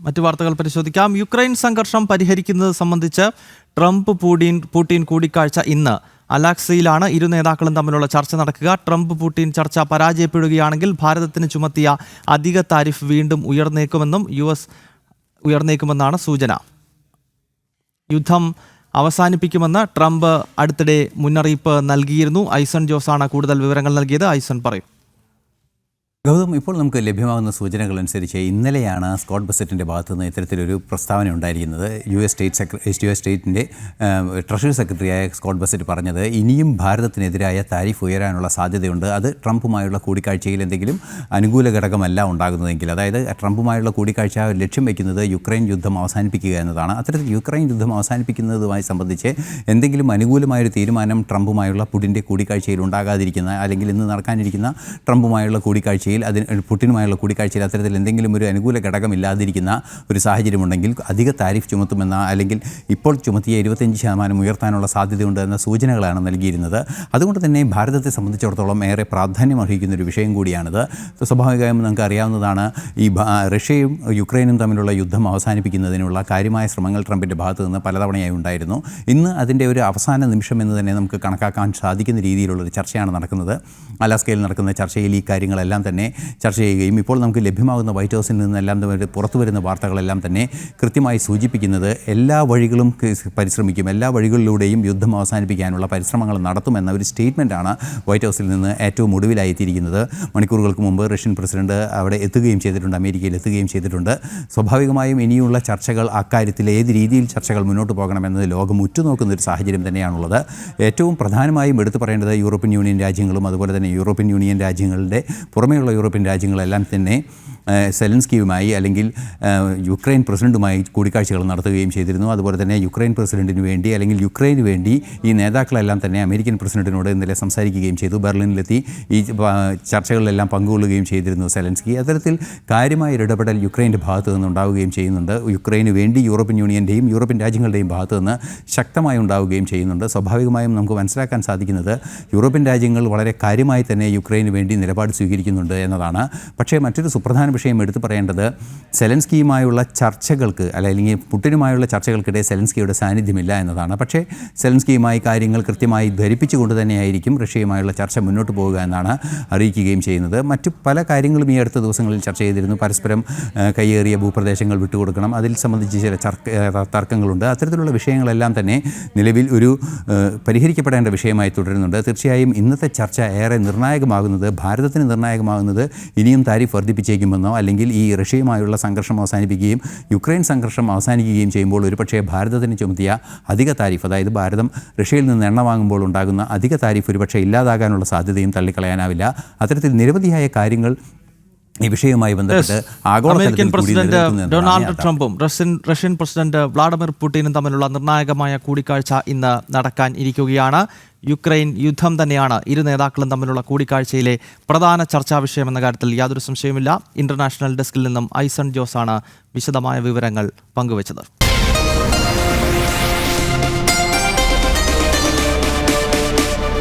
മറ്റു വാർത്തകൾ പരിശോധിക്കാം. യുക്രൈൻ സംഘർഷം പരിഹരിക്കുന്നത് സംബന്ധിച്ച് ട്രംപ് പുടിൻ കൂടിക്കാഴ്ച ഇന്ന് അലാക്സയിലാണ്. ഇരു നേതാക്കളും തമ്മിലുള്ള ചർച്ച നടക്കുക. ട്രംപ് പുടിൻ ചർച്ച പരാജയപ്പെടുകയാണെങ്കിൽ ഭാരതത്തിന് ചുമത്തിയ അധിക താരിഫ് വീണ്ടും ഉയർന്നേക്കുമെന്നാണ് സൂചന. യുദ്ധം അവസാനിപ്പിക്കുമെന്ന് ട്രംപ് അടുത്തിടെ മുന്നറിയിപ്പ് നൽകിയിരുന്നു. ഐസൺ ജോസാണ് കൂടുതൽ വിവരങ്ങൾ നൽകിയത്. ഐസൺ പറയും. ഗൗതം, ഇപ്പോൾ നമുക്ക് ലഭ്യമാകുന്ന സൂചനകളനുസരിച്ച് ഇന്നലെയാണ് സ്കോട്ട് ബെസറ്റിൻ്റെ ഭാഗത്തുനിന്ന് ഇത്തരത്തിലൊരു പ്രസ്താവന ഉണ്ടായിരിക്കുന്നത്. യു എസ് സ്റ്റേറ്റിൻ്റെ ട്രഷറി സെക്രട്ടറിയായ സ്കോട്ട് ബെസറ്റ് പറഞ്ഞത് ഇനിയും ഭാരതത്തിനെതിരായ താരിഫ് ഉയരാനുള്ള സാധ്യതയുണ്ട്. അത് ട്രംപുമായുള്ള കൂടിക്കാഴ്ചയിൽ എന്തെങ്കിലും അനുകൂല ഘടകമല്ല ഉണ്ടാകുന്നതെങ്കിൽ, അതായത് ട്രംപുമായുള്ള കൂടിക്കാഴ്ച ലക്ഷ്യം വയ്ക്കുന്നത് യുക്രൈൻ യുദ്ധം അവസാനിപ്പിക്കുക എന്നതാണ്. അത്തരത്തിൽ യുക്രൈൻ യുദ്ധം അവസാനിപ്പിക്കുന്നതുമായി സംബന്ധിച്ച് എന്തെങ്കിലും അനുകൂലമായൊരു തീരുമാനം ട്രംപുമായുള്ള പുടിൻ്റെ കൂടിക്കാഴ്ചയിൽ ഉണ്ടാകാതിരിക്കുന്ന, അല്ലെങ്കിൽ ഇന്ന് നടക്കാനിരിക്കുന്ന ട്രംപുമായുള്ള കൂടിക്കാഴ്ചയിൽ പുടിനുമായുള്ള കൂടിക്കാഴ്ചയിൽ അത്തരത്തിൽ എന്തെങ്കിലും ഒരു അനുകൂല ഘടകമില്ലാതിരിക്കുന്ന ഒരു സാഹചര്യമുണ്ടെങ്കിൽ അധിക താരിഫ് ചുമത്തുമെന്ന, അല്ലെങ്കിൽ ഇപ്പോൾ ചുമത്തിയ 25% ഉയർത്താനുള്ള സാധ്യതയുണ്ട് എന്ന സൂചനകളാണ് നൽകിയിരുന്നത്. അതുകൊണ്ട് തന്നെ ഭാരതത്തെ സംബന്ധിച്ചിടത്തോളം ഏറെ പ്രാധാന്യം അർഹിക്കുന്ന ഒരു വിഷയം കൂടിയാണിത്. സ്വാഭാവികമായും നമുക്ക് അറിയാവുന്നതാണ്, ഈ റഷ്യയും യുക്രൈനും തമ്മിലുള്ള യുദ്ധം അവസാനിപ്പിക്കുന്നതിനുള്ള കാര്യമായ ശ്രമങ്ങൾ ട്രംപിൻ്റെ ഭാഗത്തു നിന്ന് പലതവണയായി ഉണ്ടായിരുന്നു. ഇന്ന് അതിൻ്റെ ഒരു അവസാന നിമിഷം എന്ന് തന്നെ നമുക്ക് കണക്കാക്കാൻ സാധിക്കുന്ന രീതിയിലുള്ളൊരു ചർച്ചയാണ് നടക്കുന്നത്. അലാസ്കയിൽ നടക്കുന്ന ചർച്ചയിൽ ഈ കാര്യങ്ങളെല്ലാം തന്നെ ചർച്ച ചെയ്യുകയും ഇപ്പോൾ നമുക്ക് ലഭ്യമാകുന്ന വൈറ്റ് ഹൗസിൽ നിന്നെല്ലാം പുറത്തു വരുന്ന വാർത്തകളെല്ലാം തന്നെ കൃത്യമായി സൂചിപ്പിക്കുന്നത് എല്ലാ വഴികളും പരിശ്രമിക്കും, എല്ലാ വഴികളിലൂടെയും യുദ്ധം അവസാനിപ്പിക്കാനുള്ള പരിശ്രമങ്ങൾ നടത്തുമെന്ന ഒരു സ്റ്റേറ്റ്മെൻറ്റാണ് വൈറ്റ് ഹൗസിൽ നിന്ന് ഏറ്റവും ഒടുവിലായി എത്തിയിരിക്കുന്നത്. മണിക്കൂറുകൾക്ക് മുമ്പ് റഷ്യൻ പ്രസിഡന്റ് അവിടെ എത്തുകയും ചെയ്തിട്ടുണ്ട്, അമേരിക്കയിൽ എത്തുകയും ചെയ്തിട്ടുണ്ട്. സ്വാഭാവികമായും ഇനിയുള്ള ചർച്ചകൾ, അക്കാര്യത്തിൽ ഏത് രീതിയിൽ ചർച്ചകൾ മുന്നോട്ട് പോകണമെന്നത് ലോകം ഉറ്റുനോക്കുന്ന ഒരു സാഹചര്യം തന്നെയാണുള്ളത്. ഏറ്റവും പ്രധാനമായും എടുത്തു പറയേണ്ടത് യൂറോപ്യൻ യൂണിയൻ രാജ്യങ്ങളും അതുപോലെ തന്നെ യൂറോപ്യൻ യൂണിയൻ രാജ്യങ്ങളുടെ പുറമേയുള്ള യൂറോപ്യൻ രാജ്യങ്ങളെല്ലാം തന്നെ സെലൻസ്കിയുമായി അല്ലെങ്കിൽ യുക്രൈൻ പ്രസിഡന്റുമായി കൂടിക്കാഴ്ചകൾ നടത്തുകയും ചെയ്തിരുന്നു. അതുപോലെ തന്നെ യുക്രൈൻ പ്രസിഡന്റിന് വേണ്ടി അല്ലെങ്കിൽ യുക്രൈന് വേണ്ടി ഈ നേതാക്കളെല്ലാം തന്നെ അമേരിക്കൻ പ്രസിഡന്റിനോട് ഇന്നലെ സംസാരിക്കുകയും ചെയ്തു. ബെർലിനിലെത്തി ഈ ചർച്ചകളിലെല്ലാം പങ്കുകൊള്ളുകയും ചെയ്തിരുന്നു സെലൻസ്കി. അത്തരത്തിൽ കാര്യമായ ഇടപെടൽ യുക്രൈൻ്റെ ഭാഗത്തു നിന്നുണ്ടാവുകയും ചെയ്യുന്നുണ്ട്. യുക്രൈന് വേണ്ടി യൂറോപ്യൻ യൂണിയൻ്റെയും യൂറോപ്യൻ രാജ്യങ്ങളുടെയും ഭാഗത്തു നിന്ന് ശക്തമായി ഉണ്ടാവുകയും ചെയ്യുന്നുണ്ട്. സ്വാഭാവികമായും നമുക്ക് മനസ്സിലാക്കാൻ സാധിക്കുന്നത് യൂറോപ്യൻ രാജ്യങ്ങൾ വളരെ കാര്യമായി തന്നെ യുക്രൈന് വേണ്ടി നിലപാട് സ്വീകരിക്കുന്നുണ്ട് എന്നതാണ്. പക്ഷേ മറ്റൊരു സുപ്രധാന വിഷയം എടുത്തു പറയേണ്ടത്, സെലൻസ്കിയുമായുള്ള ചർച്ചകൾക്ക് അല്ലെങ്കിൽ പുടിനുമായുള്ള ചർച്ചകൾക്കിടെ സെലൻസ്കിയുടെ സാന്നിധ്യമില്ല എന്നതാണ്. പക്ഷേ സെലൻസ്കിയുമായി കാര്യങ്ങൾ കൃത്യമായി ധരിപ്പിച്ചുകൊണ്ട് തന്നെയായിരിക്കും റഷ്യയുമായുള്ള ചർച്ച മുന്നോട്ട് പോവുക എന്നാണ് അറിയിക്കുകയും ചെയ്യുന്നത്. മറ്റു പല കാര്യങ്ങളും ഈ അടുത്ത ദിവസങ്ങളിൽ ചർച്ച ചെയ്തിരുന്നു. പരസ്പരം കയ്യേറിയ ഭൂപ്രദേശങ്ങൾ വിട്ടുകൊടുക്കണം, അതിൽ സംബന്ധിച്ച് ചില തർക്കങ്ങളുണ്ട്. അത്തരത്തിലുള്ള വിഷയങ്ങളെല്ലാം തന്നെ നിലവിൽ ഒരു പരിഹരിക്കപ്പെടേണ്ട വിഷയമായി തുടരുന്നുണ്ട്. തീർച്ചയായും ഇന്നത്തെ ചർച്ച ഏറെ നിർണായകമാകുന്നത്, ഭാരതത്തിന് നിർണായകമാകുന്നത് ഇനിയും താരിഫ് വർദ്ധിപ്പിച്ചേക്കുമെന്നോ അല്ലെങ്കിൽ ഈ റഷ്യയുമായുള്ള സംഘർഷം അവസാനിപ്പിക്കുകയും യുക്രൈൻ സംഘർഷം അവസാനിക്കുകയും ചെയ്യുമ്പോൾ ഒരുപക്ഷേ ഭാരതത്തിന് ചുമത്തിയ അധിക താരിഫ്, അതായത് ഭാരതം റഷ്യയിൽ നിന്ന് എണ്ണ വാങ്ങുമ്പോൾ ഉണ്ടാകുന്ന അധിക താരിഫ് ഒരുപക്ഷേ ഇല്ലാതാകാനുള്ള സാധ്യതയും തള്ളിക്കളയാനാവില്ല. അത്തരത്തിൽ നിരവധിയായ കാര്യങ്ങൾ ഈ വിഷയവുമായി ബന്ധപ്പെട്ട് അമേരിക്കൻ പ്രസിഡന്റ് ഡൊണാൾഡ് ട്രംപും റഷ്യൻ പ്രസിഡന്റ് വ്ളാഡിമിർ പുടിനും തമ്മിലുള്ള നിർണായകമായ കൂടിക്കാഴ്ച ഇന്ന് നടക്കാൻ ഇരിക്കുകയാണ്. യുക്രൈൻ യുദ്ധം തന്നെയാണ് ഇരു നേതാക്കളും തമ്മിലുള്ള കൂടിക്കാഴ്ചയിലെ പ്രധാന ചർച്ചാ വിഷയമെന്ന കാര്യത്തിൽ യാതൊരു സംശയവുമില്ല. ഇന്റർനാഷണൽ ഡെസ്കിൽ നിന്നും ഐസൺ ജോസാണ് വിശദമായ വിവരങ്ങൾ പങ്കുവച്ചത്.